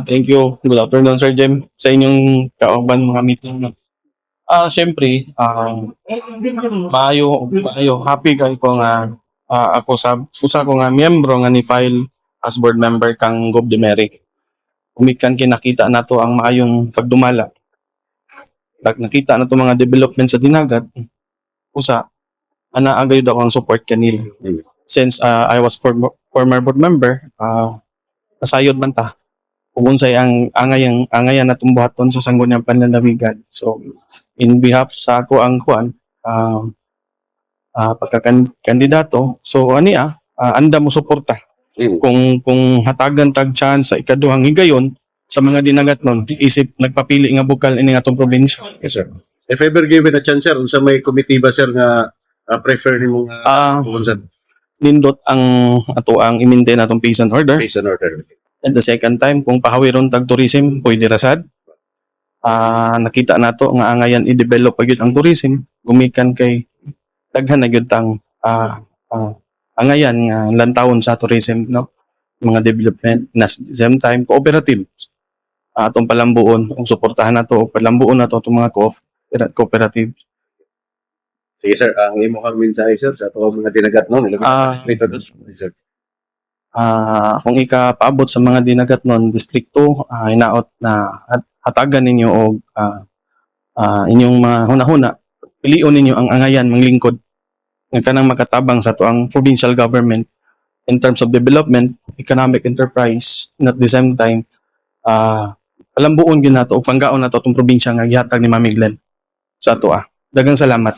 Thank you. Good afternoon, Sir Jem, sa inyong kauban mga meeting. Siyempre, maayo, happy kay ko nga ako sa usa ko nga miyembro nga ni file as board member kang Gob de Meri. Kumikan kinakita nato ang maayong pagdumala. Nakita na to mga development sa dinagat. Usa, agay daw ang support kanila. Since I was former board member, nasayod man ta kung unsay ang angayan na tumbuhaton sa sangguniang panlalawigan. So in behalf sa ako ang kuan pagkakandidato, so anda mo suporta kung hatagan tag chance sa ikaduhang higayon sa mga dinagat nun, isip nagpapili nga bukal ini atong probinsya. Yes, sir. If ever given a chance, sir, unsa may committee ba, sir, nga prefer nimo pumunsan? Nindot ang ato ang i-maintain atong peace and order. Peace and order. And the second time, kung pahawiron tag tourism, pwede rasad. Nakita nato nga angayan i-develop pagid ang tourism, gumikan kay daghan na gyud tang angayan nga lantawon sa tourism, no? Mga development na same time cooperative. Atong palambuon, kung suportahan nato palambuon nato atong mga cooperative. Sige, sir. Ang imo kang mensahe, sir, sa mga dinagat noon. Sir. Kung ikapaabot sa mga dinagat nun, District 2, hinaot na hatagan ninyo o inyong mga hunahuna, pilion ninyo ang angayan, manglingkod, ng kanang makatabang sa to ang provincial government in terms of development, economic enterprise, and at the same time, alam buon yun nato, o panggaon nato itong probinsya nga gihatag ni Mami Glenn sa ato. Dagang salamat.